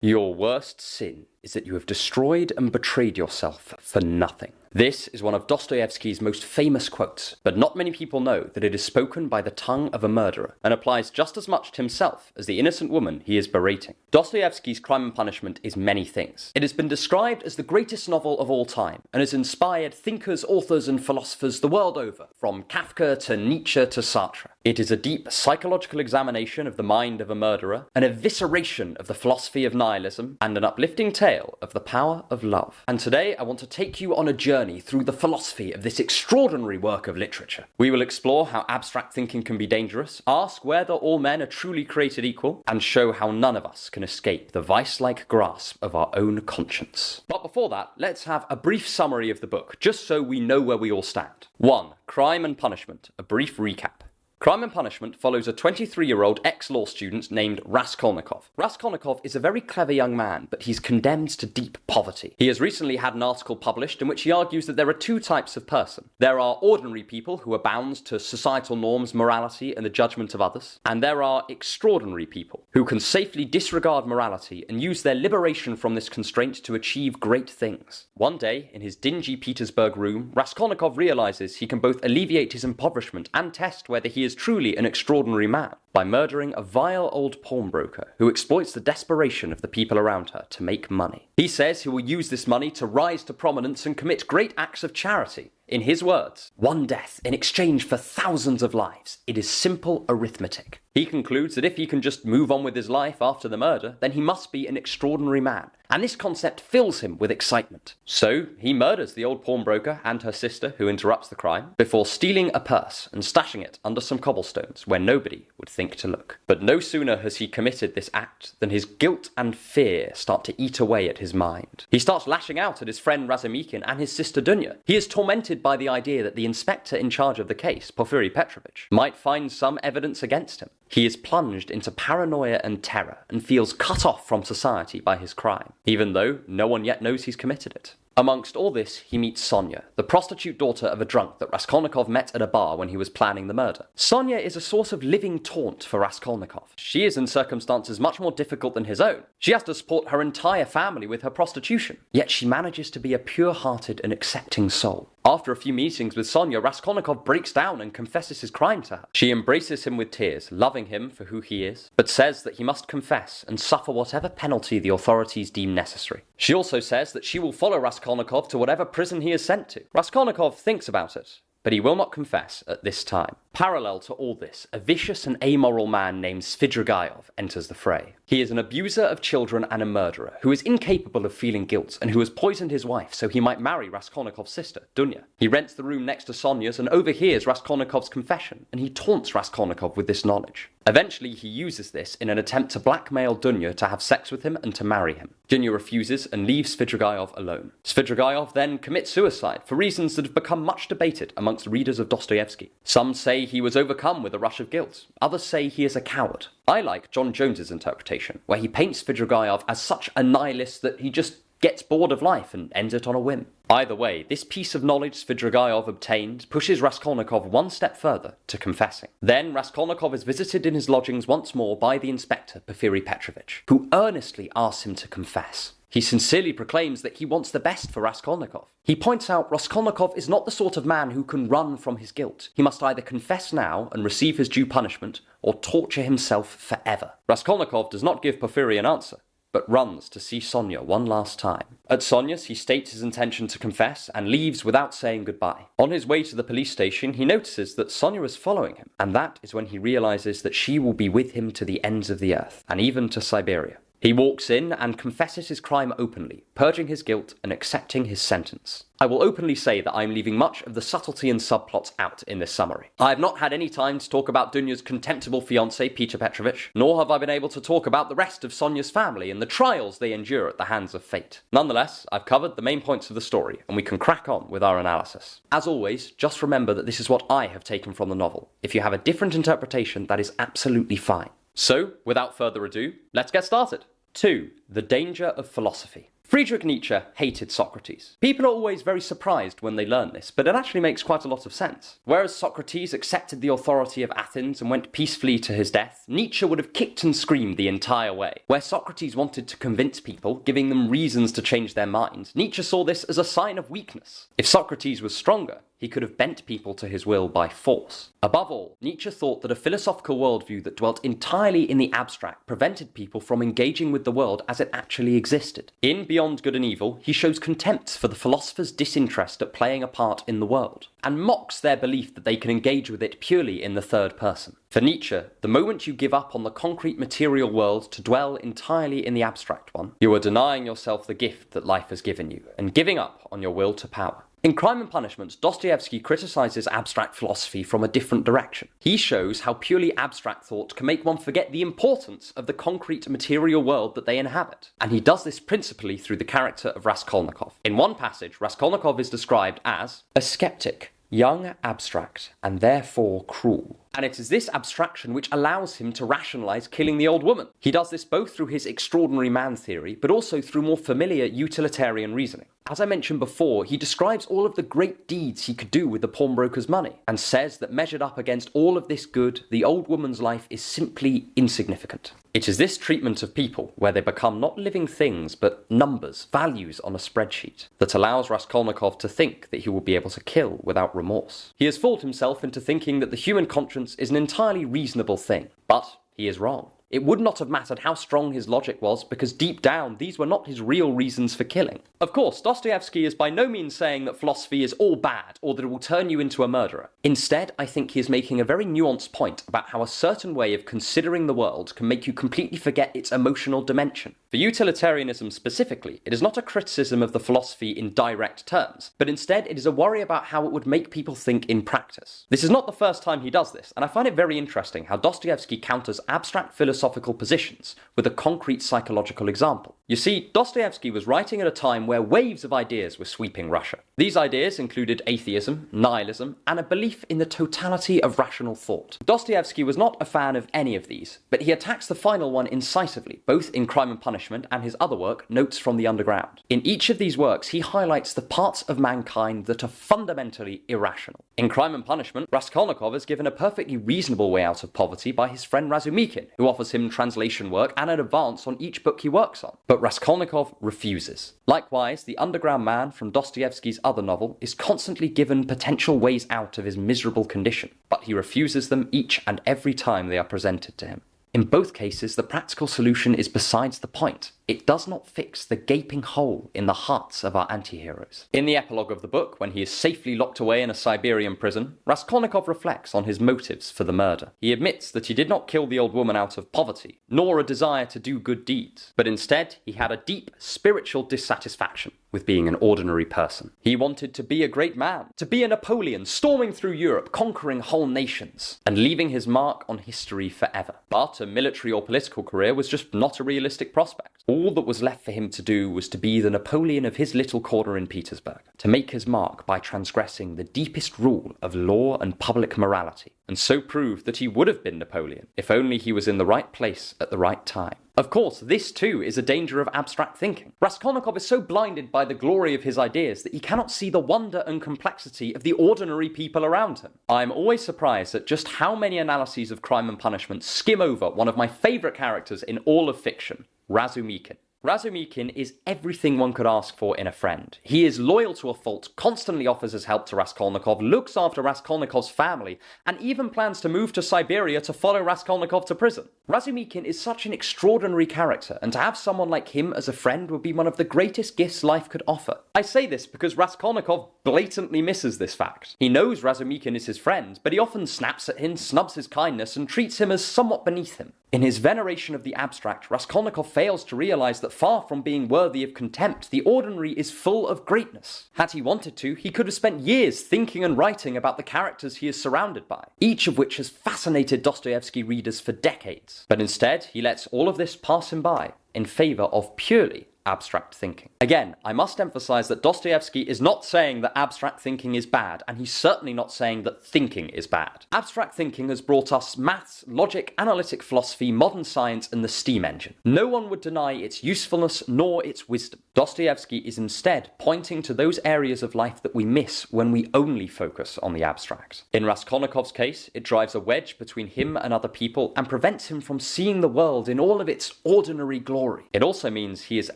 Your worst sin is that you have destroyed and betrayed yourself for nothing. This is one of Dostoevsky's most famous quotes, but not many people know that it is spoken by the tongue of a murderer and applies just as much to himself as the innocent woman he is berating. Dostoevsky's Crime and Punishment is many things. It has been described as the greatest novel of all time and has inspired thinkers, authors and philosophers the world over, from Kafka to Nietzsche to Sartre. It is a deep psychological examination of the mind of a murderer, an evisceration of the philosophy of nihilism, and an uplifting tale of the power of love. And today I want to take you on a journey through the philosophy of this extraordinary work of literature. We will explore how abstract thinking can be dangerous, ask whether all men are truly created equal, and show how none of us can escape the vice-like grasp of our own conscience. But before that, let's have a brief summary of the book, just so we know where we all stand. 1. Crime and Punishment, a brief recap. Crime and Punishment follows a 23-year-old ex-law student named Raskolnikov. Raskolnikov is a very clever young man, but he's condemned to deep poverty. He has recently had an article published in which he argues that there are two types of person. There are ordinary people who are bound to societal norms, morality, and the judgment of others. And there are extraordinary people who can safely disregard morality and use their liberation from this constraint to achieve great things. One day, in his dingy Petersburg room, Raskolnikov realizes he can both alleviate his impoverishment and test whether he is truly an extraordinary man by murdering a vile old pawnbroker who exploits the desperation of the people around her to make money. He says he will use this money to rise to prominence and commit great acts of charity. In his words, one death in exchange for thousands of lives. It is simple arithmetic. He concludes that if he can just move on with his life after the murder, then he must be an extraordinary man. And this concept fills him with excitement. So he murders the old pawnbroker and her sister, who interrupts the crime, before stealing a purse and stashing it under some cobblestones where nobody would think to look. But no sooner has he committed this act than his guilt and fear start to eat away at his mind. He starts lashing out at his friend Razumikin and his sister Dunya. He is tormented by the idea that the inspector in charge of the case, Porfiry Petrovich, might find some evidence against him. He is plunged into paranoia and terror and feels cut off from society by his crime, even though no one yet knows he's committed it. Amongst all this, he meets Sonia, the prostitute daughter of a drunk that Raskolnikov met at a bar when he was planning the murder. Sonia is a sort of living taunt for Raskolnikov. She is in circumstances much more difficult than his own. She has to support her entire family with her prostitution, yet she manages to be a pure-hearted and accepting soul. After a few meetings with Sonia, Raskolnikov breaks down and confesses his crime to her. She embraces him with tears, loving him for who he is, but says that he must confess and suffer whatever penalty the authorities deem necessary. She also says that she will follow Raskolnikov to whatever prison he is sent to. Raskolnikov thinks about it, but he will not confess at this time. Parallel to all this, a vicious and amoral man named Svidrigaïlov enters the fray. He is an abuser of children and a murderer who is incapable of feeling guilt and who has poisoned his wife so he might marry Raskolnikov's sister, Dunya. He rents the room next to Sonia's and overhears Raskolnikov's confession, and he taunts Raskolnikov with this knowledge. Eventually, he uses this in an attempt to blackmail Dunya to have sex with him and to marry him. Dunya refuses and leaves Svidrigaïlov alone. Svidrigaïlov then commits suicide for reasons that have become much debated amongst readers of Dostoevsky. Some say he was overcome with a rush of guilt. Others say he is a coward. I like John Jones's interpretation, where he paints Svidrigaïlov as such a nihilist that he just gets bored of life and ends it on a whim. Either way, this piece of knowledge Svidrigaïlov obtained pushes Raskolnikov one step further to confessing. Then Raskolnikov is visited in his lodgings once more by the inspector, Porfiry Petrovich, who earnestly asks him to confess. He sincerely proclaims that he wants the best for Raskolnikov. He points out Raskolnikov is not the sort of man who can run from his guilt. He must either confess now and receive his due punishment, or torture himself forever. Raskolnikov does not give Porfiry an answer, but runs to see Sonia one last time. At Sonia's, he states his intention to confess and leaves without saying goodbye. On his way to the police station, he notices that Sonia is following him, and that is when he realizes that she will be with him to the ends of the earth, and even to Siberia. He walks in and confesses his crime openly, purging his guilt and accepting his sentence. I will openly say that I am leaving much of the subtlety and subplots out in this summary. I have not had any time to talk about Dunya's contemptible fiancé, Peter Petrovich, nor have I been able to talk about the rest of Sonia's family and the trials they endure at the hands of fate. Nonetheless, I've covered the main points of the story, and we can crack on with our analysis. As always, just remember that this is what I have taken from the novel. If you have a different interpretation, that is absolutely fine. So, without further ado, let's get started. 2. The Danger of Philosophy. Friedrich Nietzsche hated Socrates. People are always very surprised when they learn this, but it actually makes quite a lot of sense. Whereas Socrates accepted the authority of Athens and went peacefully to his death, Nietzsche would have kicked and screamed the entire way. Where Socrates wanted to convince people, giving them reasons to change their minds, Nietzsche saw this as a sign of weakness. If Socrates was stronger, he could have bent people to his will by force. Above all, Nietzsche thought that a philosophical worldview that dwelt entirely in the abstract prevented people from engaging with the world as it actually existed. In Beyond Good and Evil, he shows contempt for the philosopher's disinterest at playing a part in the world, and mocks their belief that they can engage with it purely in the third person. For Nietzsche, the moment you give up on the concrete material world to dwell entirely in the abstract one, you are denying yourself the gift that life has given you, and giving up on your will to power. In Crime and Punishment, Dostoevsky criticizes abstract philosophy from a different direction. He shows how purely abstract thought can make one forget the importance of the concrete material world that they inhabit. And he does this principally through the character of Raskolnikov. In one passage, Raskolnikov is described as a skeptic, young, abstract, and therefore cruel. And it is this abstraction which allows him to rationalize killing the old woman. He does this both through his extraordinary man theory, but also through more familiar utilitarian reasoning. As I mentioned before, he describes all of the great deeds he could do with the pawnbroker's money, and says that measured up against all of this good, the old woman's life is simply insignificant. It is this treatment of people, where they become not living things, but numbers, values on a spreadsheet, that allows Raskolnikov to think that he will be able to kill without remorse. He has fooled himself into thinking that the human conscience is an entirely reasonable thing, but he is wrong. It would not have mattered how strong his logic was, because deep down, these were not his real reasons for killing. Of course, Dostoevsky is by no means saying that philosophy is all bad, or that it will turn you into a murderer. Instead, I think he is making a very nuanced point about how a certain way of considering the world can make you completely forget its emotional dimension. For utilitarianism specifically, it is not a criticism of the philosophy in direct terms, but instead it is a worry about how it would make people think in practice. This is not the first time he does this, and I find it very interesting how Dostoevsky counters abstract philosophical positions with a concrete psychological example. You see, Dostoevsky was writing at a time where waves of ideas were sweeping Russia. These ideas included atheism, nihilism, and a belief in the totality of rational thought. Dostoevsky was not a fan of any of these, but he attacks the final one incisively, both in Crime and Punishment and his other work, Notes from the Underground. In each of these works, he highlights the parts of mankind that are fundamentally irrational. In Crime and Punishment, Raskolnikov is given a perfectly reasonable way out of poverty by his friend Razumikin, who offers him translation work and an advance on each book he works on. But Raskolnikov refuses. Likewise, the underground man from Dostoevsky's other novel is constantly given potential ways out of his miserable condition, but he refuses them each and every time they are presented to him. In both cases, the practical solution is besides the point. It does not fix the gaping hole in the hearts of our anti-heroes. In the epilogue of the book, when he is safely locked away in a Siberian prison, Raskolnikov reflects on his motives for the murder. He admits that he did not kill the old woman out of poverty, nor a desire to do good deeds, but instead he had a deep spiritual dissatisfaction with being an ordinary person. He wanted to be a great man, to be a Napoleon, storming through Europe, conquering whole nations, and leaving his mark on history forever. But a military or political career was just not a realistic prospect. All that was left for him to do was to be the Napoleon of his little corner in Petersburg, to make his mark by transgressing the deepest rule of law and public morality, and so prove that he would have been Napoleon if only he was in the right place at the right time. Of course, this too is a danger of abstract thinking. Raskolnikov is so blinded by the glory of his ideas that he cannot see the wonder and complexity of the ordinary people around him. I'm always surprised at just how many analyses of Crime and Punishment skim over one of my favourite characters in all of fiction, Razumikin. Razumikin is everything one could ask for in a friend. He is loyal to a fault, constantly offers his help to Raskolnikov, looks after Raskolnikov's family, and even plans to move to Siberia to follow Raskolnikov to prison. Razumikin is such an extraordinary character, and to have someone like him as a friend would be one of the greatest gifts life could offer. I say this because Raskolnikov blatantly misses this fact. He knows Razumikin is his friend, but he often snaps at him, snubs his kindness, and treats him as somewhat beneath him. In his veneration of the abstract, Raskolnikov fails to realize that far from being worthy of contempt, the ordinary is full of greatness. Had he wanted to, he could have spent years thinking and writing about the characters he is surrounded by, each of which has fascinated Dostoevsky readers for decades. But instead, he lets all of this pass him by in favor of purely abstract thinking. Again, I must emphasize that Dostoevsky is not saying that abstract thinking is bad, and he's certainly not saying that thinking is bad. Abstract thinking has brought us maths, logic, analytic philosophy, modern science, and the steam engine. No one would deny its usefulness nor its wisdom. Dostoevsky is instead pointing to those areas of life that we miss when we only focus on the abstract. In Raskolnikov's case, it drives a wedge between him and other people and prevents him from seeing the world in all of its ordinary glory. It also means he is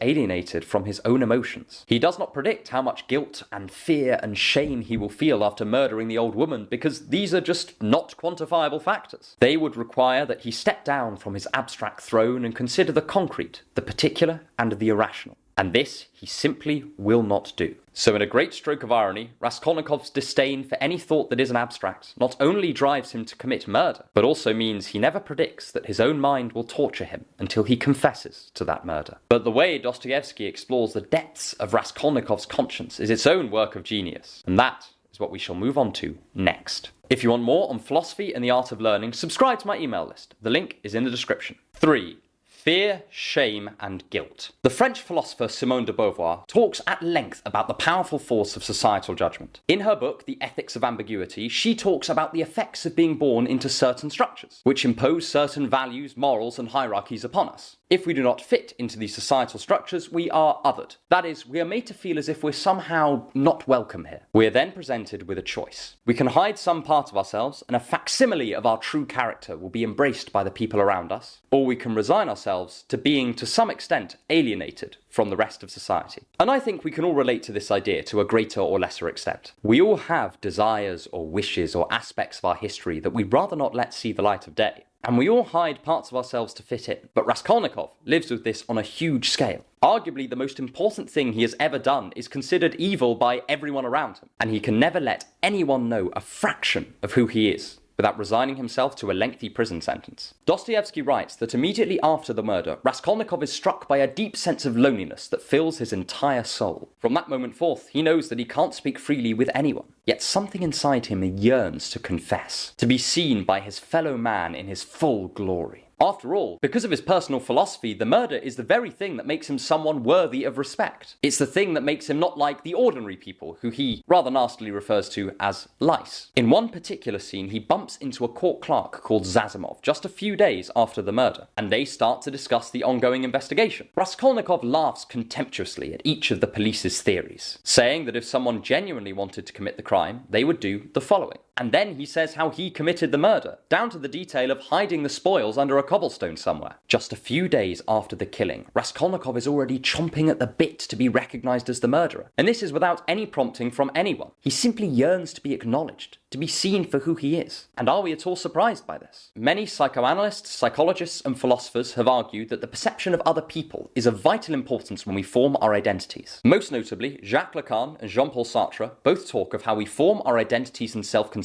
alienated from his own emotions. He does not predict how much guilt and fear and shame he will feel after murdering the old woman, because these are just not quantifiable factors. They would require that he step down from his abstract throne and consider the concrete, the particular, and the irrational. And this he simply will not do. So in a great stroke of irony, Raskolnikov's disdain for any thought that isn't abstract not only drives him to commit murder, but also means he never predicts that his own mind will torture him until he confesses to that murder. But the way Dostoevsky explores the depths of Raskolnikov's conscience is its own work of genius, and that is what we shall move on to next. If you want more on philosophy and the art of learning, subscribe to my email list. The link is in the description. 3. Fear, shame, and guilt. The French philosopher Simone de Beauvoir talks at length about the powerful force of societal judgment. In her book, The Ethics of Ambiguity, she talks about the effects of being born into certain structures, which impose certain values, morals, and hierarchies upon us. If we do not fit into these societal structures, we are othered. That is, we are made to feel as if we're somehow not welcome here. We are then presented with a choice. We can hide some part of ourselves, and a facsimile of our true character will be embraced by the people around us, or we can resign ourselves to being, to some extent, alienated from the rest of society. And I think we can all relate to this idea to a greater or lesser extent. We all have desires or wishes or aspects of our history that we'd rather not let see the light of day. And we all hide parts of ourselves to fit in. But Raskolnikov lives with this on a huge scale. Arguably, the most important thing he has ever done is considered evil by everyone around him. And he can never let anyone know a fraction of who he is without resigning himself to a lengthy prison sentence. Dostoevsky writes that immediately after the murder, Raskolnikov is struck by a deep sense of loneliness that fills his entire soul. From that moment forth, he knows that he can't speak freely with anyone. Yet something inside him yearns to confess, to be seen by his fellow man in his full glory. After all, because of his personal philosophy, the murder is the very thing that makes him someone worthy of respect. It's the thing that makes him not like the ordinary people, who he rather nastily refers to as lice. In one particular scene, he bumps into a court clerk called Zazimov just a few days after the murder, and they start to discuss the ongoing investigation. Raskolnikov laughs contemptuously at each of the police's theories, saying that if someone genuinely wanted to commit the crime, they would do the following. And then he says how he committed the murder, down to the detail of hiding the spoils under a cobblestone somewhere. Just a few days after the killing, Raskolnikov is already chomping at the bit to be recognized as the murderer. And this is without any prompting from anyone. He simply yearns to be acknowledged, to be seen for who he is. And are we at all surprised by this? Many psychoanalysts, psychologists, and philosophers have argued that the perception of other people is of vital importance when we form our identities. Most notably, Jacques Lacan and Jean-Paul Sartre both talk of how we form our identities and self-conceptions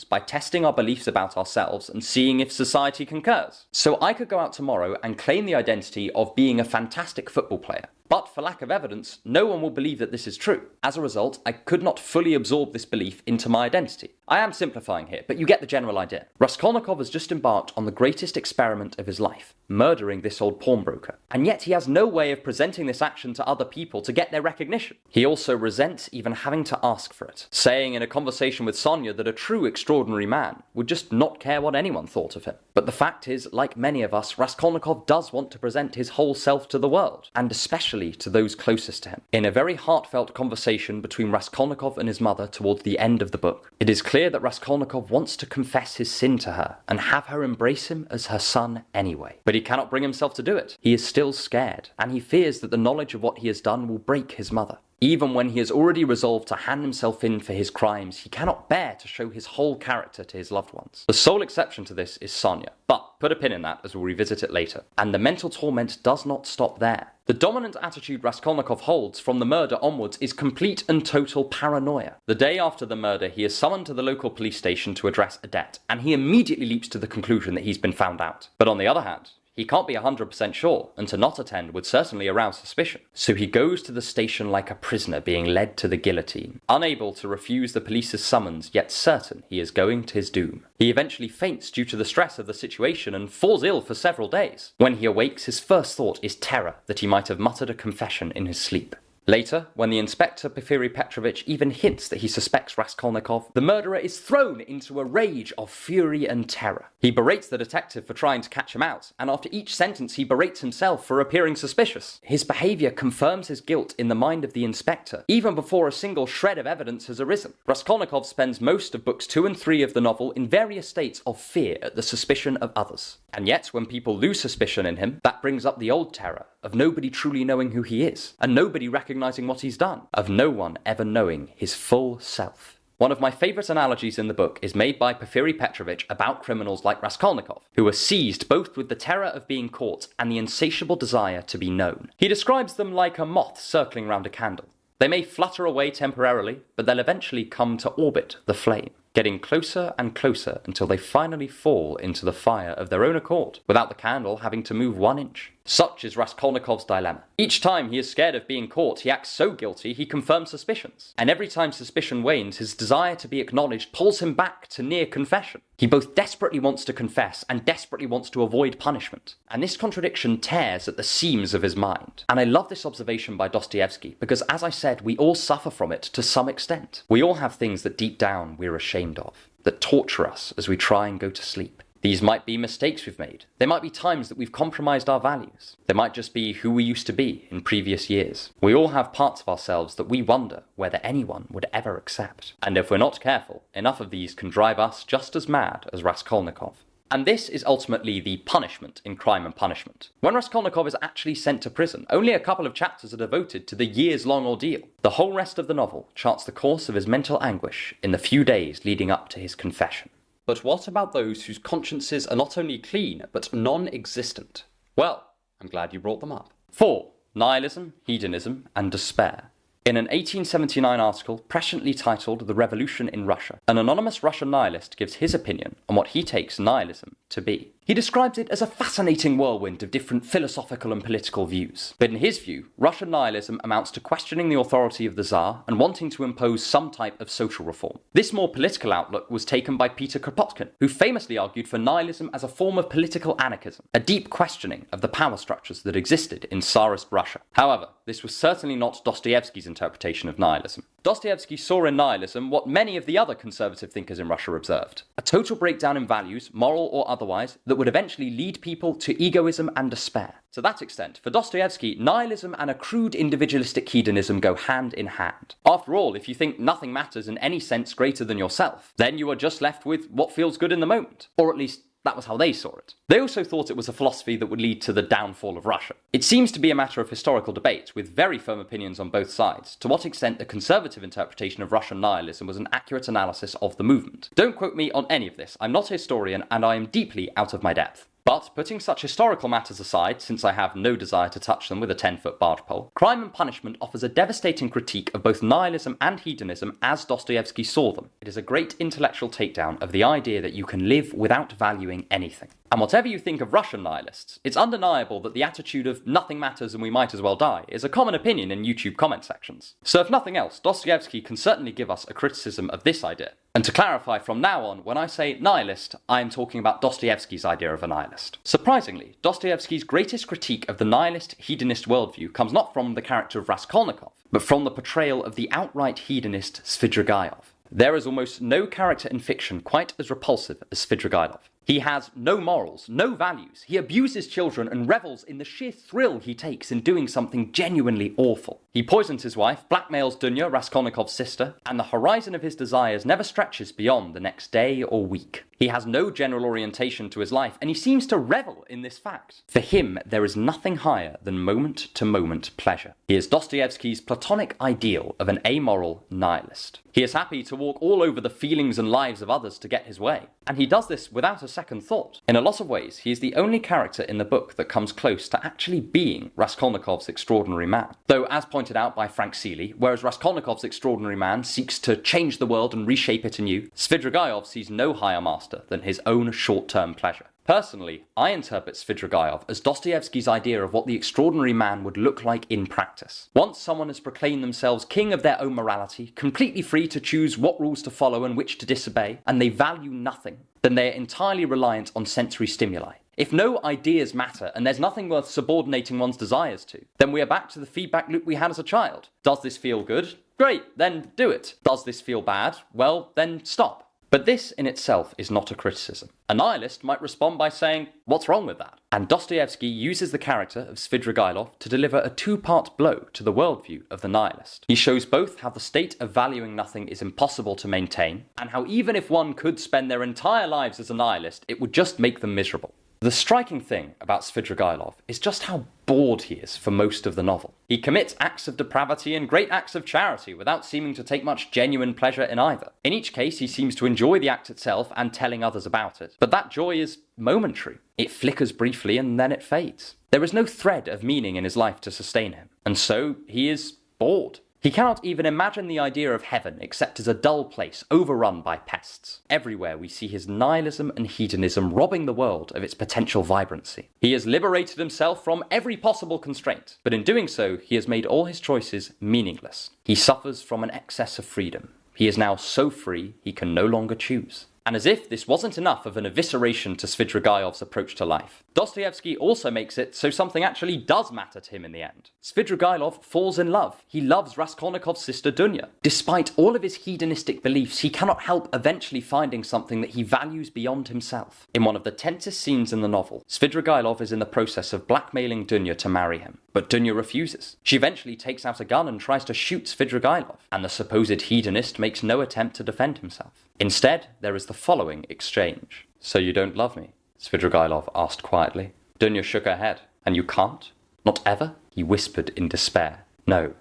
by testing our beliefs about ourselves and seeing if society concurs. So I could go out tomorrow and claim the identity of being a fantastic football player. But for lack of evidence, no one will believe that this is true. As a result, I could not fully absorb this belief into my identity. I am simplifying here, but you get the general idea. Raskolnikov has just embarked on the greatest experiment of his life, murdering this old pawnbroker. And yet he has no way of presenting this action to other people to get their recognition. He also resents even having to ask for it, saying in a conversation with Sonia that a true extraordinary man would just not care what anyone thought of him. But the fact is, like many of us, Raskolnikov does want to present his whole self to the world, and especially to those closest to him. In a very heartfelt conversation between Raskolnikov and his mother towards the end of the book, it is clear that Raskolnikov wants to confess his sin to her and have her embrace him as her son anyway. But he cannot bring himself to do it. He is still scared, and he fears that the knowledge of what he has done will break his mother. Even when he has already resolved to hand himself in for his crimes, he cannot bear to show his whole character to his loved ones. The sole exception to this is Sonia, but put a pin in that as we'll revisit it later. And the mental torment does not stop there. The dominant attitude Raskolnikov holds from the murder onwards is complete and total paranoia. The day after the murder, he is summoned to the local police station to address a debt, and he immediately leaps to the conclusion that he's been found out. But on the other hand, He can't be 100% sure, and to not attend would certainly arouse suspicion. So he goes to the station like a prisoner being led to the guillotine, unable to refuse the police's summons, yet certain he is going to his doom. He eventually faints due to the stress of the situation and falls ill for several days. When he awakes, his first thought is terror that he might have muttered a confession in his sleep. Later, when the inspector Porfiry Petrovich even hints that he suspects Raskolnikov, the murderer is thrown into a rage of fury and terror. He berates the detective for trying to catch him out, and after each sentence he berates himself for appearing suspicious. His behaviour confirms his guilt in the mind of the inspector, even before a single shred of evidence has arisen. Raskolnikov spends most of books 2 and 3 of the novel in various states of fear at the suspicion of others. And yet, when people lose suspicion in him, that brings up the old terror of nobody truly knowing who he is, and nobody recognizing what he's done, of no one ever knowing his full self. One of my favourite analogies in the book is made by Porfiry Petrovich about criminals like Raskolnikov, who are seized both with the terror of being caught and the insatiable desire to be known. He describes them like a moth circling round a candle. They may flutter away temporarily, but they'll eventually come to orbit the flame, getting closer and closer until they finally fall into the fire of their own accord, without the candle having to move 1 inch. Such is Raskolnikov's dilemma. Each time he is scared of being caught, he acts so guilty he confirms suspicions. And every time suspicion wanes, his desire to be acknowledged pulls him back to near confession. He both desperately wants to confess and desperately wants to avoid punishment. And this contradiction tears at the seams of his mind. And I love this observation by Dostoevsky because, as I said, we all suffer from it to some extent. We all have things that deep down we're ashamed of, that torture us as we try and go to sleep. These might be mistakes we've made. They might be times that we've compromised our values. They might just be who we used to be in previous years. We all have parts of ourselves that we wonder whether anyone would ever accept. And if we're not careful, enough of these can drive us just as mad as Raskolnikov. And this is ultimately the punishment in Crime and Punishment. When Raskolnikov is actually sent to prison, only a couple of chapters are devoted to the years-long ordeal. The whole rest of the novel charts the course of his mental anguish in the few days leading up to his confession. But what about those whose consciences are not only clean, but non-existent? Well, I'm glad you brought them up. 4. Nihilism, Hedonism, and Despair. In an 1879 article presciently titled The Revolution in Russia, an anonymous Russian nihilist gives his opinion on what he takes nihilism to be. He describes it as a fascinating whirlwind of different philosophical and political views. But in his view, Russian nihilism amounts to questioning the authority of the Tsar and wanting to impose some type of social reform. This more political outlook was taken by Peter Kropotkin, who famously argued for nihilism as a form of political anarchism, a deep questioning of the power structures that existed in Tsarist Russia. However, this was certainly not Dostoevsky's interpretation of nihilism. Dostoevsky saw in nihilism what many of the other conservative thinkers in Russia observed: a total breakdown in values, moral or otherwise, that would eventually lead people to egoism and despair. To that extent, for Dostoevsky, nihilism and a crude individualistic hedonism go hand in hand. After all, if you think nothing matters in any sense greater than yourself, then you are just left with what feels good in the moment. Or at least, that was how they saw it. They also thought it was a philosophy that would lead to the downfall of Russia. It seems to be a matter of historical debate, with very firm opinions on both sides, to what extent the conservative interpretation of Russian nihilism was an accurate analysis of the movement. Don't quote me on any of this. I'm not a historian, and I am deeply out of my depth. But, putting such historical matters aside, since I have no desire to touch them with a 10-foot barge pole, Crime and Punishment offers a devastating critique of both nihilism and hedonism as Dostoevsky saw them. It is a great intellectual takedown of the idea that you can live without valuing anything. And whatever you think of Russian nihilists, it's undeniable that the attitude of nothing matters and we might as well die is a common opinion in YouTube comment sections. So if nothing else, Dostoevsky can certainly give us a criticism of this idea. And to clarify, from now on, when I say nihilist, I am talking about Dostoevsky's idea of a nihilist. Surprisingly, Dostoevsky's greatest critique of the nihilist hedonist worldview comes not from the character of Raskolnikov, but from the portrayal of the outright hedonist Svidrigaïlov. There is almost no character in fiction quite as repulsive as Svidrigaïlov. He has no morals, no values. He abuses children and revels in the sheer thrill he takes in doing something genuinely awful. He poisons his wife, blackmails Dunya, Raskolnikov's sister, and the horizon of his desires never stretches beyond the next day or week. He has no general orientation to his life, and he seems to revel in this fact. For him, there is nothing higher than moment-to-moment pleasure. He is Dostoevsky's platonic ideal of an amoral nihilist. He is happy to walk all over the feelings and lives of others to get his way, and he does this without a second thought. In a lot of ways, he is the only character in the book that comes close to actually being Raskolnikov's extraordinary man. Though, as pointed out by Frank Seeley, whereas Raskolnikov's extraordinary man seeks to change the world and reshape it anew, Svidrigaïlov sees no higher master than his own short-term pleasure. Personally, I interpret Svidrigaïlov as Dostoevsky's idea of what the extraordinary man would look like in practice. Once someone has proclaimed themselves king of their own morality, completely free to choose what rules to follow and which to disobey, and they value nothing, then they are entirely reliant on sensory stimuli. If no ideas matter and there's nothing worth subordinating one's desires to, then we are back to the feedback loop we had as a child. Does this feel good? Great, then do it. Does this feel bad? Well, then stop. But this in itself is not a criticism. A nihilist might respond by saying, what's wrong with that? And Dostoevsky uses the character of Svidrigaïlov to deliver a two-part blow to the worldview of the nihilist. He shows both how the state of valuing nothing is impossible to maintain, and how even if one could spend their entire lives as a nihilist, it would just make them miserable. The striking thing about Svidrigaïlov is just how bored he is for most of the novel. He commits acts of depravity and great acts of charity without seeming to take much genuine pleasure in either. In each case, he seems to enjoy the act itself and telling others about it. But that joy is momentary. It flickers briefly and then it fades. There is no thread of meaning in his life to sustain him. And so he is bored. He cannot even imagine the idea of heaven except as a dull place overrun by pests. Everywhere we see his nihilism and hedonism robbing the world of its potential vibrancy. He has liberated himself from every possible constraint, but in doing so, he has made all his choices meaningless. He suffers from an excess of freedom. He is now so free he can no longer choose. And as if this wasn't enough of an evisceration to Svidrigaïlov's approach to life, Dostoevsky also makes it so something actually does matter to him in the end. Svidrigaïlov falls in love. He loves Raskolnikov's sister Dunya. Despite all of his hedonistic beliefs, he cannot help eventually finding something that he values beyond himself. In one of the tensest scenes in the novel, Svidrigaïlov is in the process of blackmailing Dunya to marry him. But Dunya refuses. She eventually takes out a gun and tries to shoot Svidrigaïlov, and the supposed hedonist makes no attempt to defend himself. Instead, there is the following exchange. "So you don't love me?" Svidrigaïlov asked quietly. Dunya shook her head. "And you can't? Not ever?" he whispered in despair. "No,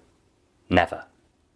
never,"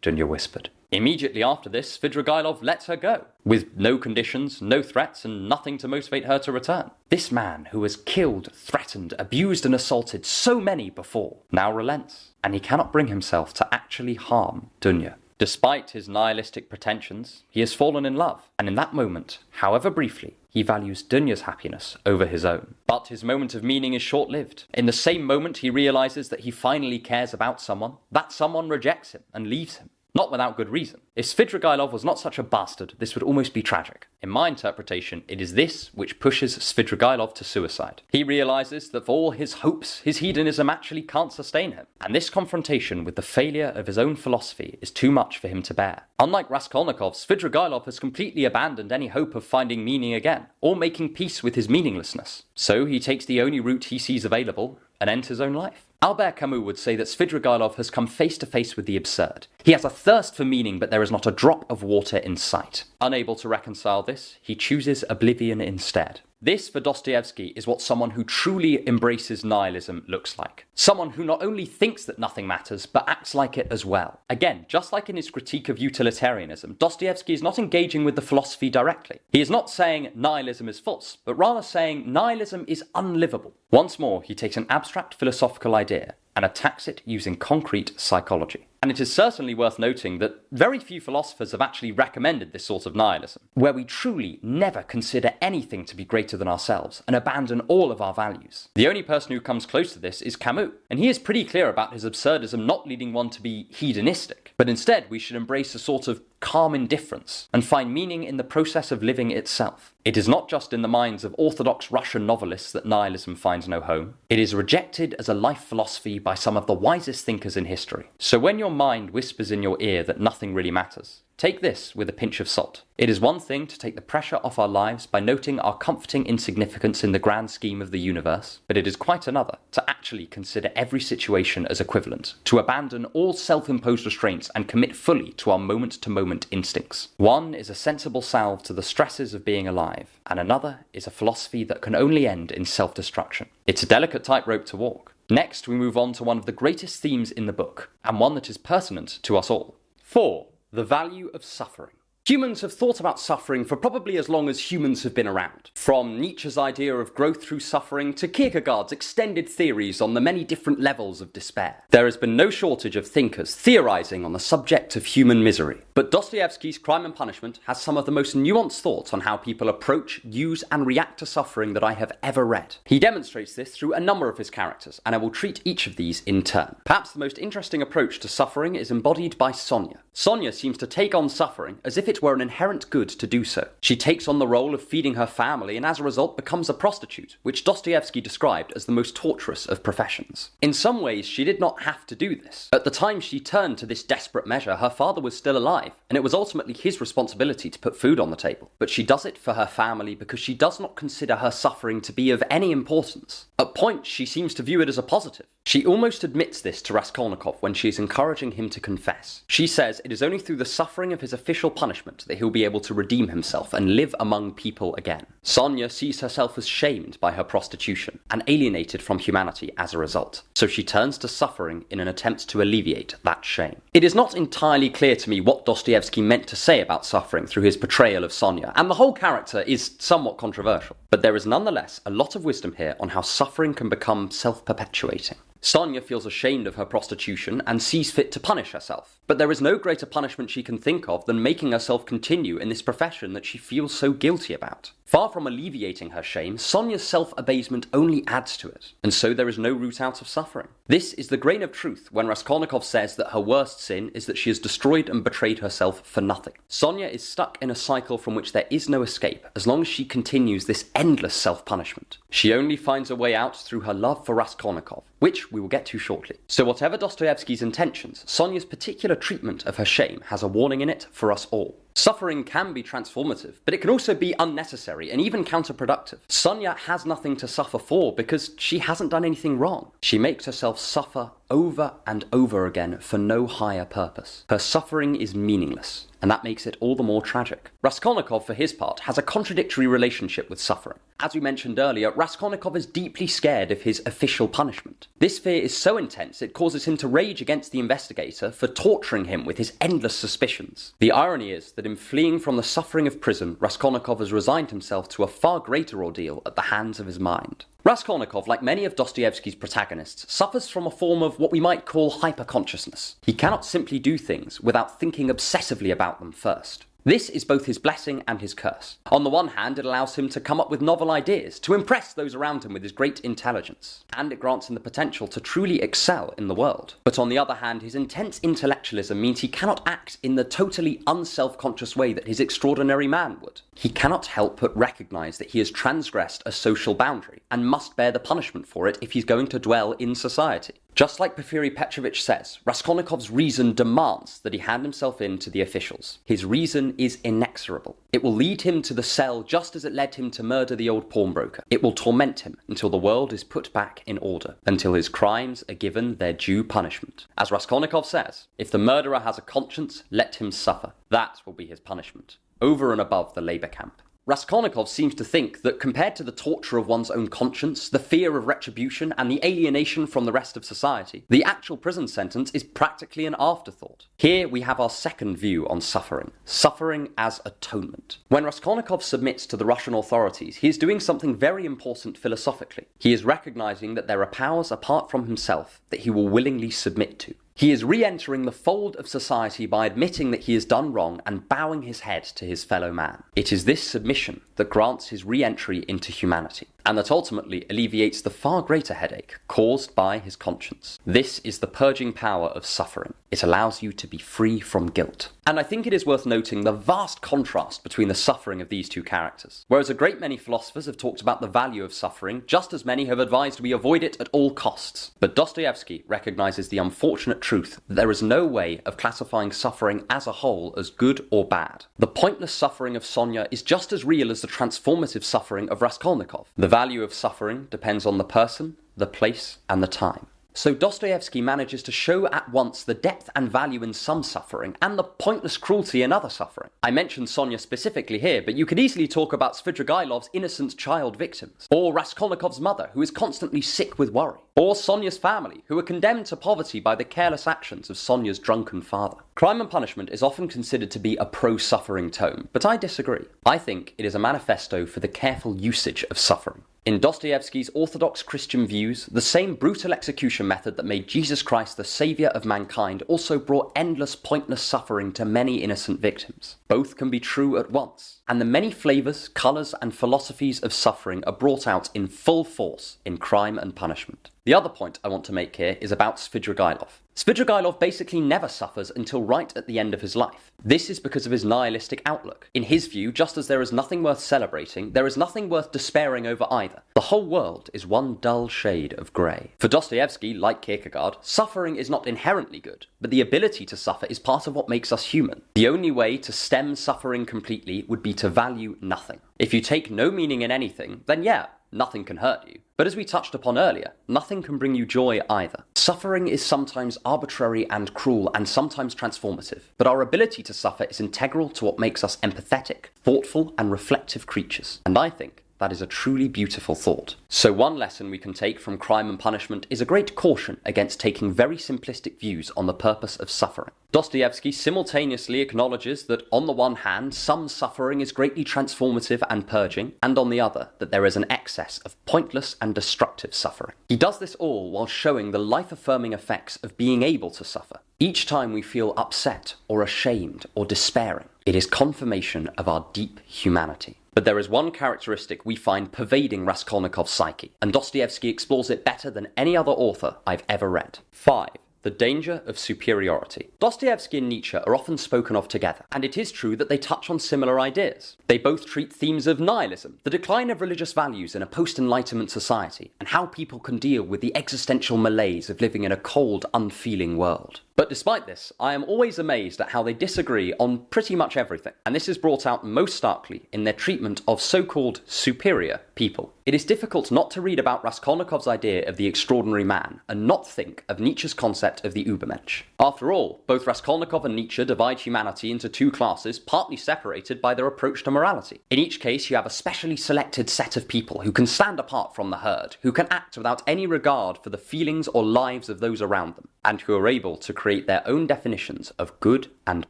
Dunya whispered. Immediately after this, Svidrigaïlov lets her go, with no conditions, no threats, and nothing to motivate her to return. This man, who has killed, threatened, abused, and assaulted so many before, now relents, and he cannot bring himself to actually harm Dunya. Despite his nihilistic pretensions, he has fallen in love, and in that moment, however briefly, he values Dunya's happiness over his own. But his moment of meaning is short-lived. In the same moment he realizes that he finally cares about someone, that someone rejects him and leaves him. Not without good reason. If Svidrigaïlov was not such a bastard, this would almost be tragic. In my interpretation, it is this which pushes Svidrigaïlov to suicide. He realizes that for all his hopes, his hedonism actually can't sustain him. And this confrontation with the failure of his own philosophy is too much for him to bear. Unlike Raskolnikov, Svidrigaïlov has completely abandoned any hope of finding meaning again, or making peace with his meaninglessness. So he takes the only route he sees available and ends his own life. Albert Camus would say that Svidrigaïlov has come face to face with the absurd. He has a thirst for meaning, but there is not a drop of water in sight. Unable to reconcile this, he chooses oblivion instead. This, for Dostoevsky, is what someone who truly embraces nihilism looks like. Someone who not only thinks that nothing matters, but acts like it as well. Again, just like in his critique of utilitarianism, Dostoevsky is not engaging with the philosophy directly. He is not saying nihilism is false, but rather saying nihilism is unlivable. Once more, he takes an abstract philosophical idea and attacks it using concrete psychology. And it is certainly worth noting that very few philosophers have actually recommended this sort of nihilism, where we truly never consider anything to be greater than ourselves and abandon all of our values. The only person who comes close to this is Camus, and he is pretty clear about his absurdism not leading one to be hedonistic, but instead we should embrace a sort of calm indifference and find meaning in the process of living itself. It is not just in the minds of orthodox Russian novelists that nihilism finds no home. It is rejected as a life philosophy by some of the wisest thinkers in history. So when your mind whispers in your ear that nothing really matters, take this with a pinch of salt. It is one thing to take the pressure off our lives by noting our comforting insignificance in the grand scheme of the universe, but it is quite another to actually consider every situation as equivalent, to abandon all self-imposed restraints and commit fully to our moment-to-moment instincts. One is a sensible salve to the stresses of being alive, and another is a philosophy that can only end in self-destruction. It's a delicate tightrope to walk. Next, we move on to one of the greatest themes in the book, and one that is pertinent to us all. 4. The value of suffering. Humans have thought about suffering for probably as long as humans have been around. From Nietzsche's idea of growth through suffering to Kierkegaard's extended theories on the many different levels of despair, there has been no shortage of thinkers theorizing on the subject of human misery. But Dostoevsky's Crime and Punishment has some of the most nuanced thoughts on how people approach, use, and react to suffering that I have ever read. He demonstrates this through a number of his characters, and I will treat each of these in turn. Perhaps the most interesting approach to suffering is embodied by Sonia. Sonia seems to take on suffering as if it were an inherent good to do so. She takes on the role of feeding her family and as a result becomes a prostitute, which Dostoevsky described as the most torturous of professions. In some ways, she did not have to do this. At the time she turned to this desperate measure, her father was still alive, and it was ultimately his responsibility to put food on the table. But she does it for her family because she does not consider her suffering to be of any importance. At points, she seems to view it as a positive. She almost admits this to Raskolnikov when she is encouraging him to confess. She says it is only through the suffering of his official punishment that he'll be able to redeem himself and live among people again. Sonia sees herself as shamed by her prostitution and alienated from humanity as a result, so she turns to suffering in an attempt to alleviate that shame. It is not entirely clear to me what Dostoevsky meant to say about suffering through his portrayal of Sonia, and the whole character is somewhat controversial, but there is nonetheless a lot of wisdom here on how suffering can become self-perpetuating. Sonia feels ashamed of her prostitution and sees fit to punish herself. But there is no greater punishment she can think of than making herself continue in this profession that she feels so guilty about. Far from alleviating her shame, Sonia's self-abasement only adds to it, and so there is no route out of suffering. This is the grain of truth when Raskolnikov says that her worst sin is that she has destroyed and betrayed herself for nothing. Sonia is stuck in a cycle from which there is no escape as long as she continues this endless self-punishment. She only finds a way out through her love for Raskolnikov, which we will get to shortly. So whatever Dostoevsky's intentions, Sonia's particular treatment of her shame has a warning in it for us all. Suffering can be transformative, but it can also be unnecessary and even counterproductive. Sonia has nothing to suffer for because she hasn't done anything wrong. She makes herself suffer over and over again for no higher purpose. Her suffering is meaningless, and that makes it all the more tragic. Raskolnikov, for his part, has a contradictory relationship with suffering. As we mentioned earlier, Raskolnikov is deeply scared of his official punishment. This fear is so intense it causes him to rage against the investigator for torturing him with his endless suspicions. The irony is that in fleeing from the suffering of prison, Raskolnikov has resigned himself to a far greater ordeal at the hands of his mind. Raskolnikov, like many of Dostoevsky's protagonists, suffers from a form of what we might call hyperconsciousness. He cannot simply do things without thinking obsessively about them first. This is both his blessing and his curse. On the one hand, it allows him to come up with novel ideas, to impress those around him with his great intelligence, and it grants him the potential to truly excel in the world. But on the other hand, his intense intellectualism means he cannot act in the totally unself-conscious way that his extraordinary man would. He cannot help but recognize that he has transgressed a social boundary, and must bear the punishment for it if he's going to dwell in society. Just like Porfiry Petrovich says, Raskolnikov's reason demands that he hand himself in to the officials. His reason is inexorable. It will lead him to the cell just as it led him to murder the old pawnbroker. It will torment him until the world is put back in order, until his crimes are given their due punishment. As Raskolnikov says, if the murderer has a conscience, let him suffer. That will be his punishment, over and above the labor camp. Raskolnikov seems to think that compared to the torture of one's own conscience, the fear of retribution, and the alienation from the rest of society, the actual prison sentence is practically an afterthought. Here we have our second view on suffering. Suffering as atonement. When Raskolnikov submits to the Russian authorities, he is doing something very important philosophically. He is recognizing that there are powers apart from himself that he will willingly submit to. He is re-entering the fold of society by admitting that he has done wrong and bowing his head to his fellow man. It is this submission that grants his re-entry into humanity, and that ultimately alleviates the far greater headache caused by his conscience. This is the purging power of suffering. It allows you to be free from guilt. And I think it is worth noting the vast contrast between the suffering of these two characters. Whereas a great many philosophers have talked about the value of suffering, just as many have advised we avoid it at all costs. But Dostoevsky recognizes the unfortunate truth that there is no way of classifying suffering as a whole as good or bad. The pointless suffering of Sonia is just as real as the transformative suffering of Raskolnikov. The value of suffering depends on the person, the place, and the time. So Dostoevsky manages to show at once the depth and value in some suffering and the pointless cruelty in other suffering. I mentioned Sonia specifically here, but you could easily talk about Svidrigailov's innocent child victims, or Raskolnikov's mother, who is constantly sick with worry. Or Sonia's family, who are condemned to poverty by the careless actions of Sonia's drunken father. Crime and Punishment is often considered to be a pro-suffering tome, but I disagree. I think it is a manifesto for the careful usage of suffering. In Dostoevsky's orthodox Christian views, the same brutal execution method that made Jesus Christ the saviour of mankind also brought endless pointless suffering to many innocent victims. Both can be true at once, and the many flavours, colours and philosophies of suffering are brought out in full force in Crime and Punishment. The other point I want to make here is about Svidrigailov. Svidrigailov basically never suffers until right at the end of his life. This is because of his nihilistic outlook. In his view, just as there is nothing worth celebrating, there is nothing worth despairing over either. The whole world is one dull shade of grey. For Dostoevsky, like Kierkegaard, suffering is not inherently good, but the ability to suffer is part of what makes us human. The only way to stem suffering completely would be to value nothing. If you take no meaning in anything, then yeah, nothing can hurt you. But as we touched upon earlier, nothing can bring you joy either. Suffering is sometimes arbitrary and cruel and sometimes transformative, but our ability to suffer is integral to what makes us empathetic, thoughtful and reflective creatures. And I think that is a truly beautiful thought. So one lesson we can take from Crime and Punishment is a great caution against taking very simplistic views on the purpose of suffering. Dostoevsky simultaneously acknowledges that on the one hand, some suffering is greatly transformative and purging, and on the other, that there is an excess of pointless and destructive suffering. He does this all while showing the life-affirming effects of being able to suffer. Each time we feel upset or ashamed or despairing, it is confirmation of our deep humanity. But there is one characteristic we find pervading Raskolnikov's psyche, and Dostoevsky explores it better than any other author I've ever read. 5. The Danger of Superiority. Dostoevsky and Nietzsche are often spoken of together, and it is true that they touch on similar ideas. They both treat themes of nihilism, the decline of religious values in a post-Enlightenment society, and how people can deal with the existential malaise of living in a cold, unfeeling world. But despite this, I am always amazed at how they disagree on pretty much everything, and this is brought out most starkly in their treatment of so-called superior people. It is difficult not to read about Raskolnikov's idea of the extraordinary man and not think of Nietzsche's concept of the Übermensch. After all, both Raskolnikov and Nietzsche divide humanity into two classes partly separated by their approach to morality. In each case, you have a specially selected set of people who can stand apart from the herd, who can act without any regard for the feelings or lives of those around them, and who are able to create their own definitions of good and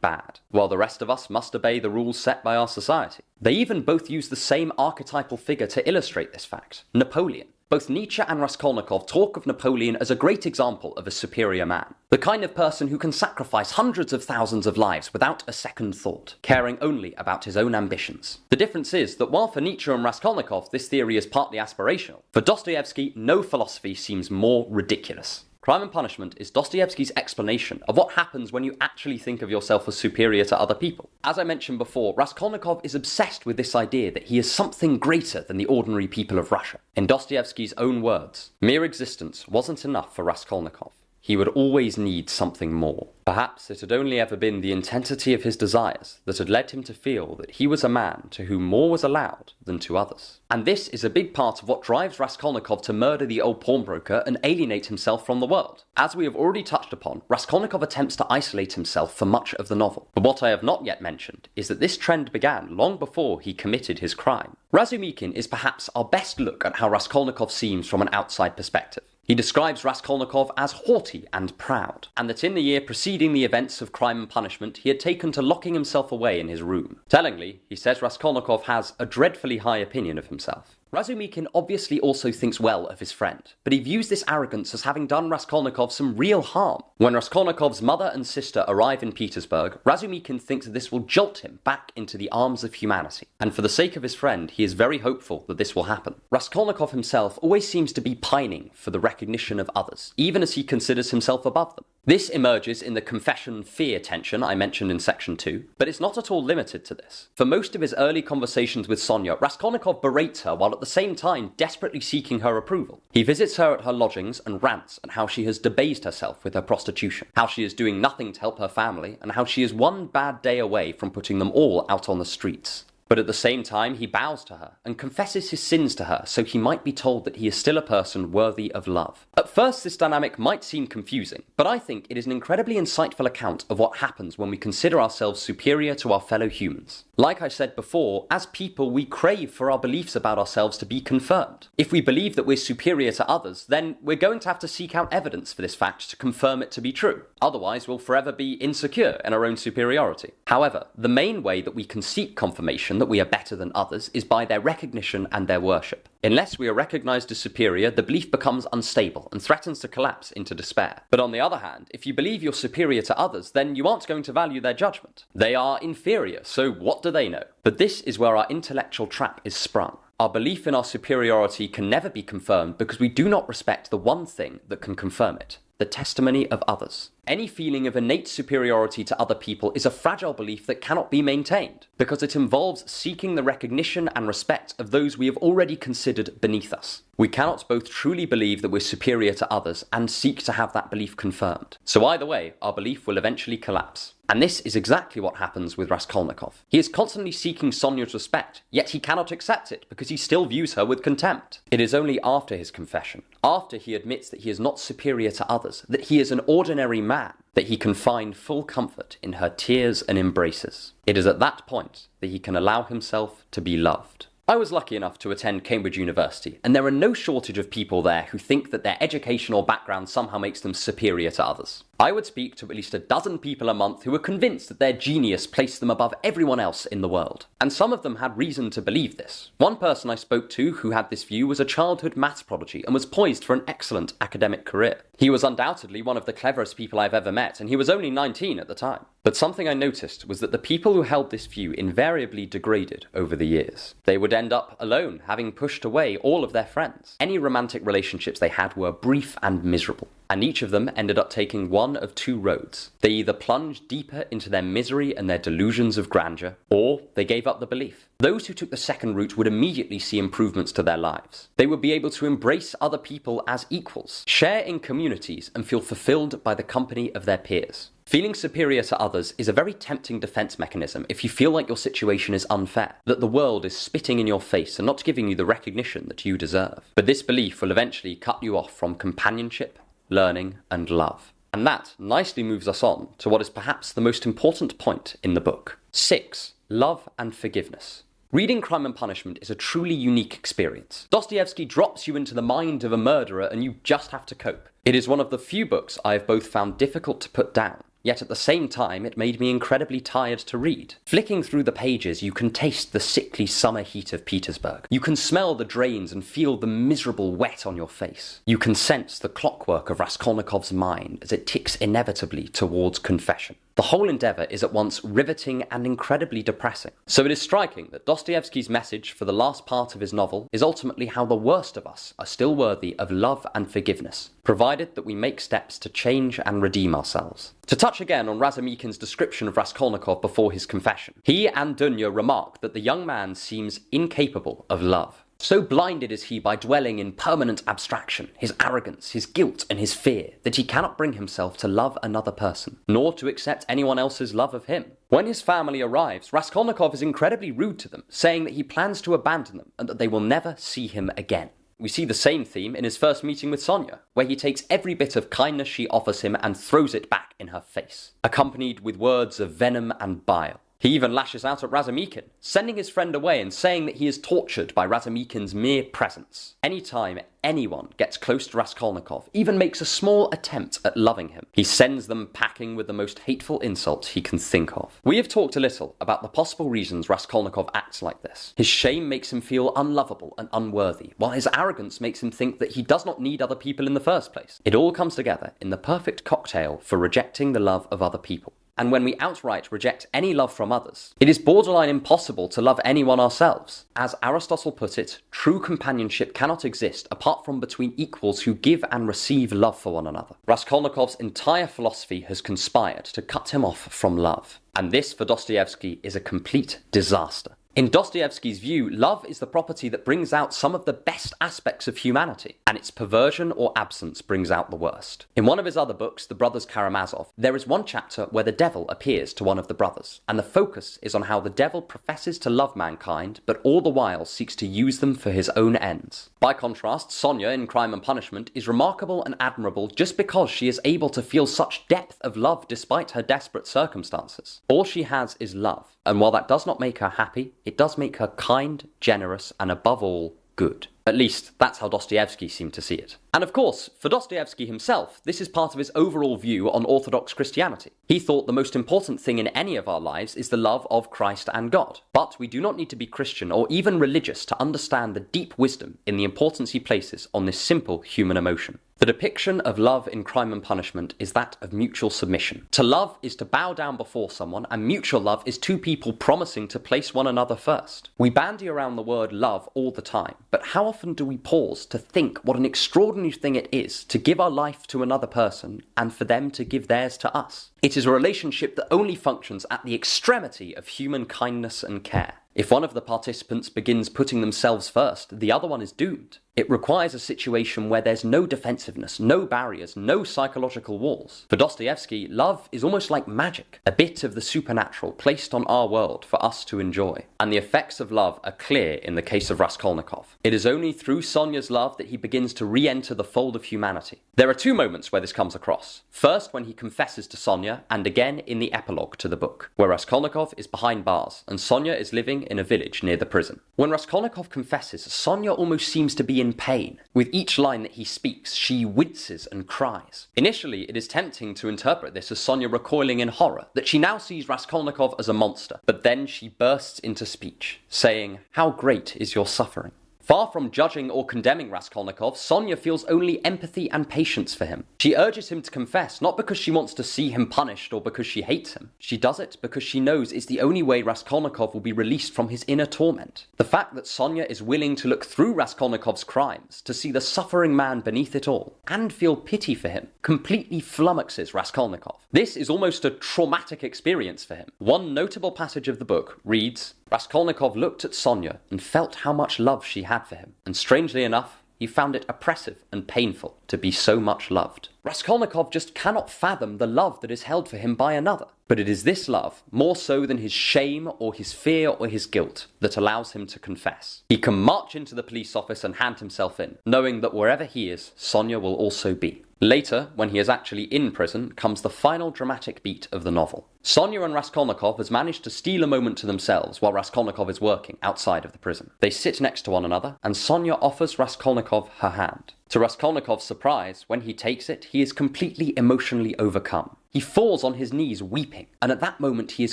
bad, while the rest of us must obey the rules set by our society. They even both use the same archetypal figure to illustrate this fact: Napoleon. Both Nietzsche and Raskolnikov talk of Napoleon as a great example of a superior man, the kind of person who can sacrifice hundreds of thousands of lives without a second thought, caring only about his own ambitions. The difference is that while for Nietzsche and Raskolnikov this theory is partly aspirational, for Dostoevsky no philosophy seems more ridiculous. Crime and Punishment is Dostoevsky's explanation of what happens when you actually think of yourself as superior to other people. As I mentioned before, Raskolnikov is obsessed with this idea that he is something greater than the ordinary people of Russia. In Dostoevsky's own words, mere existence wasn't enough for Raskolnikov. He would always need something more. Perhaps it had only ever been the intensity of his desires that had led him to feel that he was a man to whom more was allowed than to others. And this is a big part of what drives Raskolnikov to murder the old pawnbroker and alienate himself from the world. As we have already touched upon, Raskolnikov attempts to isolate himself for much of the novel. But what I have not yet mentioned is that this trend began long before he committed his crime. Razumikin is perhaps our best look at how Raskolnikov seems from an outside perspective. He describes Raskolnikov as haughty and proud, and that in the year preceding the events of Crime and Punishment, he had taken to locking himself away in his room. Tellingly, he says Raskolnikov has a dreadfully high opinion of himself. Razumikin obviously also thinks well of his friend, but he views this arrogance as having done Raskolnikov some real harm. When Raskolnikov's mother and sister arrive in Petersburg, Razumikin thinks that this will jolt him back into the arms of humanity, and for the sake of his friend, he is very hopeful that this will happen. Raskolnikov himself always seems to be pining for the recognition of others, even as he considers himself above them. This emerges in the confession-fear tension I mentioned in section 2, but it's not at all limited to this. For most of his early conversations with Sonia, Raskolnikov berates her while at the same time desperately seeking her approval. He visits her at her lodgings and rants at how she has debased herself with her prostitution, how she is doing nothing to help her family, and how she is one bad day away from putting them all out on the streets. But at the same time, he bows to her and confesses his sins to her so he might be told that he is still a person worthy of love. At first, this dynamic might seem confusing, but I think it is an incredibly insightful account of what happens when we consider ourselves superior to our fellow humans. Like I said before, as people, we crave for our beliefs about ourselves to be confirmed. If we believe that we're superior to others, then we're going to have to seek out evidence for this fact to confirm it to be true. Otherwise, we'll forever be insecure in our own superiority. However, the main way that we can seek confirmation that we are better than others is by their recognition and their worship. Unless we are recognized as superior, the belief becomes unstable and threatens to collapse into despair. But on the other hand, if you believe you're superior to others, then you aren't going to value their judgment. They are inferior, so what do they know? But this is where our intellectual trap is sprung. Our belief in our superiority can never be confirmed because we do not respect the one thing that can confirm it: the testimony of others. Any feeling of innate superiority to other people is a fragile belief that cannot be maintained, because it involves seeking the recognition and respect of those we have already considered beneath us. We cannot both truly believe that we're superior to others and seek to have that belief confirmed. So either way, our belief will eventually collapse. And this is exactly what happens with Raskolnikov. He is constantly seeking Sonya's respect, yet he cannot accept it because he still views her with contempt. It is only after his confession, after he admits that he is not superior to others, that he is an ordinary man, that he can find full comfort in her tears and embraces. It is at that point that he can allow himself to be loved. I was lucky enough to attend Cambridge University, and there are no shortage of people there who think that their educational background somehow makes them superior to others. I would speak to at least a dozen people a month who were convinced that their genius placed them above everyone else in the world. And some of them had reason to believe this. One person I spoke to who had this view was a childhood maths prodigy and was poised for an excellent academic career. He was undoubtedly one of the cleverest people I've ever met, and he was only 19 at the time. But something I noticed was that the people who held this view invariably degraded over the years. They would end up alone, having pushed away all of their friends. Any romantic relationships they had were brief and miserable. And each of them ended up taking one of two roads. They either plunged deeper into their misery and their delusions of grandeur, or they gave up the belief. Those who took the second route would immediately see improvements to their lives. They would be able to embrace other people as equals, share in communities, and feel fulfilled by the company of their peers. Feeling superior to others is a very tempting defense mechanism if you feel like your situation is unfair, that the world is spitting in your face and not giving you the recognition that you deserve. But this belief will eventually cut you off from companionship, learning, and love. And that nicely moves us on to what is perhaps the most important point in the book. 6. Love and forgiveness. Reading Crime and Punishment is a truly unique experience. Dostoevsky drops you into the mind of a murderer and you just have to cope. It is one of the few books I have both found difficult to put down, yet at the same time it made me incredibly tired to read. Flicking through the pages, you can taste the sickly summer heat of Petersburg. You can smell the drains and feel the miserable wet on your face. You can sense the clockwork of Raskolnikov's mind as it ticks inevitably towards confession. The whole endeavour is at once riveting and incredibly depressing. So it is striking that Dostoevsky's message for the last part of his novel is ultimately how the worst of us are still worthy of love and forgiveness, provided that we make steps to change and redeem ourselves. To touch again on Razumikin's description of Raskolnikov before his confession, he and Dunya remark that the young man seems incapable of love. So blinded is he by dwelling in permanent abstraction, his arrogance, his guilt, and his fear, that he cannot bring himself to love another person, nor to accept anyone else's love of him. When his family arrives, Raskolnikov is incredibly rude to them, saying that he plans to abandon them and that they will never see him again. We see the same theme in his first meeting with Sonya, where he takes every bit of kindness she offers him and throws it back in her face, accompanied with words of venom and bile. He even lashes out at Razumikin, sending his friend away and saying that he is tortured by Razumikin's mere presence. Anytime anyone gets close to Raskolnikov, even makes a small attempt at loving him, he sends them packing with the most hateful insults he can think of. We have talked a little about the possible reasons Raskolnikov acts like this. His shame makes him feel unlovable and unworthy, while his arrogance makes him think that he does not need other people in the first place. It all comes together in the perfect cocktail for rejecting the love of other people. And when we outright reject any love from others, it is borderline impossible to love anyone ourselves. As Aristotle put it, true companionship cannot exist apart from between equals who give and receive love for one another. Raskolnikov's entire philosophy has conspired to cut him off from love. And this, for Dostoevsky, is a complete disaster. In Dostoevsky's view, love is the property that brings out some of the best aspects of humanity, and its perversion or absence brings out the worst. In one of his other books, The Brothers Karamazov, there is one chapter where the devil appears to one of the brothers, and the focus is on how the devil professes to love mankind, but all the while seeks to use them for his own ends. By contrast, Sonia in Crime and Punishment is remarkable and admirable just because she is able to feel such depth of love despite her desperate circumstances. All she has is love, and while that does not make her happy, it does make her kind, generous, and above all, good. At least, that's how Dostoevsky seemed to see it. And of course, for Dostoevsky himself, this is part of his overall view on Orthodox Christianity. He thought the most important thing in any of our lives is the love of Christ and God. But we do not need to be Christian or even religious to understand the deep wisdom in the importance he places on this simple human emotion. The depiction of love in Crime and Punishment is that of mutual submission. To love is to bow down before someone, and mutual love is two people promising to place one another first. We bandy around the word love all the time, but how often do we pause to think what an extraordinary thing it is to give our life to another person and for them to give theirs to us? It is a relationship that only functions at the extremity of human kindness and care. If one of the participants begins putting themselves first, the other one is doomed. It requires a situation where there's no defensiveness, no barriers, no psychological walls. For Dostoevsky, love is almost like magic, a bit of the supernatural placed on our world for us to enjoy. And the effects of love are clear in the case of Raskolnikov. It is only through Sonia's love that he begins to re-enter the fold of humanity. There are two moments where this comes across. First, when he confesses to Sonia, and again in the epilogue to the book, where Raskolnikov is behind bars, and Sonia is living in a village near the prison. When Raskolnikov confesses, Sonia almost seems to be in pain. With each line that he speaks, she winces and cries. Initially, it is tempting to interpret this as Sonia recoiling in horror, that she now sees Raskolnikov as a monster, but then she bursts into speech, saying, "How great is your suffering." Far from judging or condemning Raskolnikov, Sonia feels only empathy and patience for him. She urges him to confess, not because she wants to see him punished or because she hates him. She does it because she knows it's the only way Raskolnikov will be released from his inner torment. The fact that Sonia is willing to look through Raskolnikov's crimes, to see the suffering man beneath it all, and feel pity for him, completely flummoxes Raskolnikov. This is almost a traumatic experience for him. One notable passage of the book reads, "Raskolnikov looked at Sonia and felt how much love she had for him, and strangely enough, he found it oppressive and painful to be so much loved." Raskolnikov just cannot fathom the love that is held for him by another. But it is this love, more so than his shame or his fear or his guilt, that allows him to confess. He can march into the police office and hand himself in, knowing that wherever he is, Sonia will also be. Later, when he is actually in prison, comes the final dramatic beat of the novel. Sonia and Raskolnikov has managed to steal a moment to themselves while Raskolnikov is working outside of the prison. They sit next to one another, and Sonia offers Raskolnikov her hand. To Raskolnikov's surprise, when he takes it, he is completely emotionally overcome. He falls on his knees weeping, and at that moment he is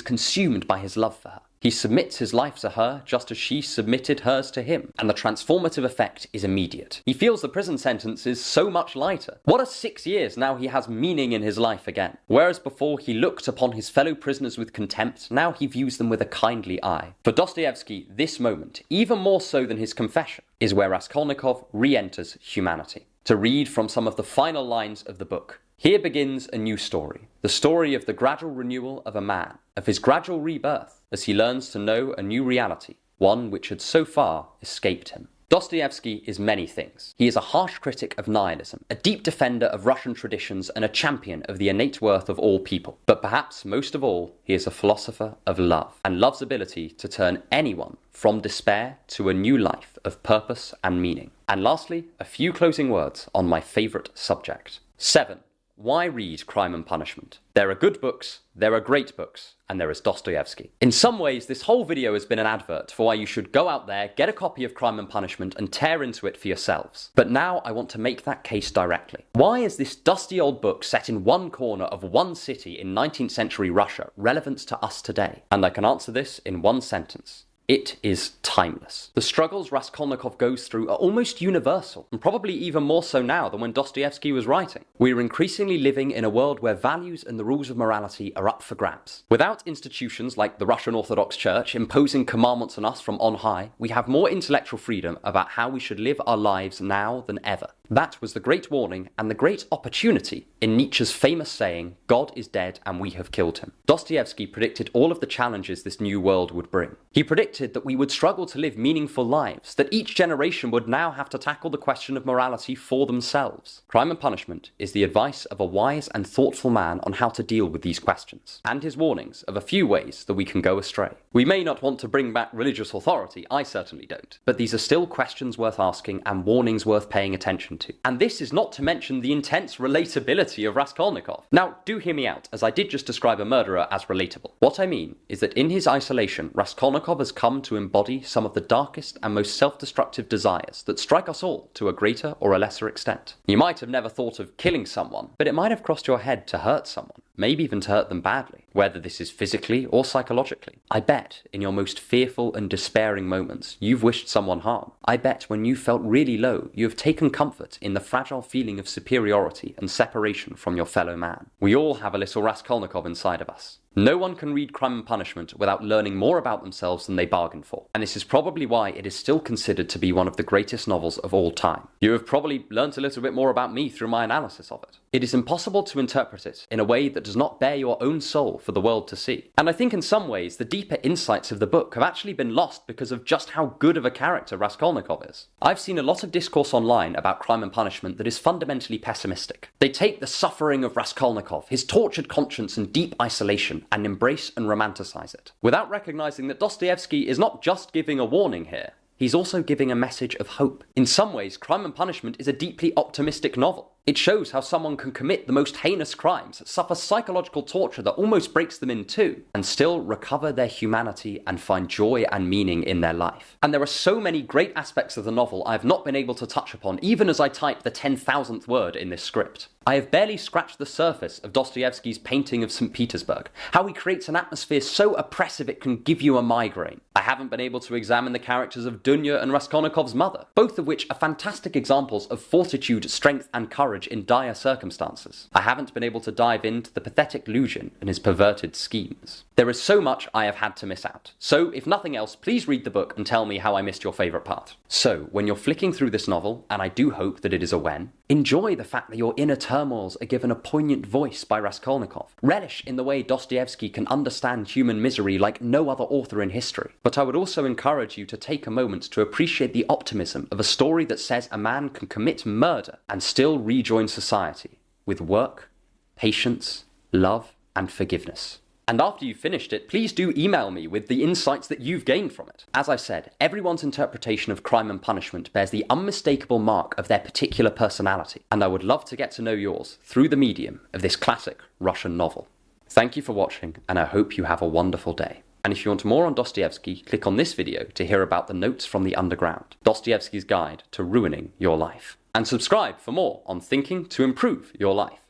consumed by his love for her. He submits his life to her just as she submitted hers to him, and the transformative effect is immediate. He feels the prison sentence is so much lighter. What are 6 years now he has meaning in his life again? Whereas before he looked upon his fellow prisoners with contempt, now he views them with a kindly eye. For Dostoevsky, this moment, even more so than his confession, is where Raskolnikov re-enters humanity. To read from some of the final lines of the book. Here begins a new story, the story of the gradual renewal of a man, of his gradual rebirth, as he learns to know a new reality, one which had so far escaped him. Dostoevsky is many things. He is a harsh critic of nihilism, a deep defender of Russian traditions, and a champion of the innate worth of all people. But perhaps most of all, he is a philosopher of love, and love's ability to turn anyone from despair to a new life of purpose and meaning. And lastly, a few closing words on my favourite subject. 7. Why read Crime and Punishment? There are good books, there are great books, and there is Dostoevsky. In some ways, this whole video has been an advert for why you should go out there, get a copy of Crime and Punishment, and tear into it for yourselves. But now I want to make that case directly. Why is this dusty old book set in one corner of one city in 19th century Russia relevant to us today? And I can answer this in one sentence. It is timeless. The struggles Raskolnikov goes through are almost universal, and probably even more so now than when Dostoevsky was writing. We are increasingly living in a world where values and the rules of morality are up for grabs. Without institutions like the Russian Orthodox Church imposing commandments on us from on high, we have more intellectual freedom about how we should live our lives now than ever. That was the great warning and the great opportunity in Nietzsche's famous saying, "God is dead and we have killed him." Dostoevsky predicted all of the challenges this new world would bring. He predicted predicted that we would struggle to live meaningful lives, that each generation would now have to tackle the question of morality for themselves. Crime and Punishment is the advice of a wise and thoughtful man on how to deal with these questions, and his warnings of a few ways that we can go astray. We may not want to bring back religious authority, I certainly don't, but these are still questions worth asking and warnings worth paying attention to. And this is not to mention the intense relatability of Raskolnikov. Now, do hear me out, as I did just describe a murderer as relatable. What I mean is that in his isolation, Raskolnikov has come to embody some of the darkest and most self-destructive desires that strike us all to a greater or a lesser extent. You might have never thought of killing someone, but it might have crossed your head to hurt someone, maybe even to hurt them badly, whether this is physically or psychologically. I bet in your most fearful and despairing moments, you've wished someone harm. I bet when you felt really low, you have taken comfort in the fragile feeling of superiority and separation from your fellow man. We all have a little Raskolnikov inside of us. No one can read Crime and Punishment without learning more about themselves than they bargained for, and this is probably why it is still considered to be one of the greatest novels of all time. You have probably learnt a little bit more about me through my analysis of it. It is impossible to interpret it in a way that does not bare your own soul for the world to see. And I think in some ways the deeper insights of the book have actually been lost because of just how good of a character Raskolnikov is. I've seen a lot of discourse online about Crime and Punishment that is fundamentally pessimistic. They take the suffering of Raskolnikov, his tortured conscience and deep isolation, and embrace and romanticize it, without recognizing that Dostoevsky is not just giving a warning here, he's also giving a message of hope. In some ways, Crime and Punishment is a deeply optimistic novel. It shows how someone can commit the most heinous crimes, suffer psychological torture that almost breaks them in two, and still recover their humanity and find joy and meaning in their life. And there are so many great aspects of the novel I have not been able to touch upon, even as I type the 10,000th word in this script. I have barely scratched the surface of Dostoevsky's painting of St. Petersburg, how he creates an atmosphere so oppressive it can give you a migraine. I haven't been able to examine the characters of Dunya and Raskolnikov's mother, both of which are fantastic examples of fortitude, strength and courage in dire circumstances. I haven't been able to dive into the pathetic Luzhin and his perverted schemes. There is so much I have had to miss out. So, if nothing else, please read the book and tell me how I missed your favourite part. So, when you're flicking through this novel, and I do hope that it is a when, enjoy the fact that your inner turmoils are given a poignant voice by Raskolnikov. Relish in the way Dostoevsky can understand human misery like no other author in history. But I would also encourage you to take a moment to appreciate the optimism of a story that says a man can commit murder and still rejoin society with work, patience, love, and forgiveness. And after you've finished it, please do email me with the insights that you've gained from it. As I said, everyone's interpretation of Crime and Punishment bears the unmistakable mark of their particular personality, and I would love to get to know yours through the medium of this classic Russian novel. Thank you for watching, and I hope you have a wonderful day. And if you want more on Dostoevsky, click on this video to hear about the Notes from the Underground, Dostoevsky's guide to ruining your life. And subscribe for more on thinking to improve your life.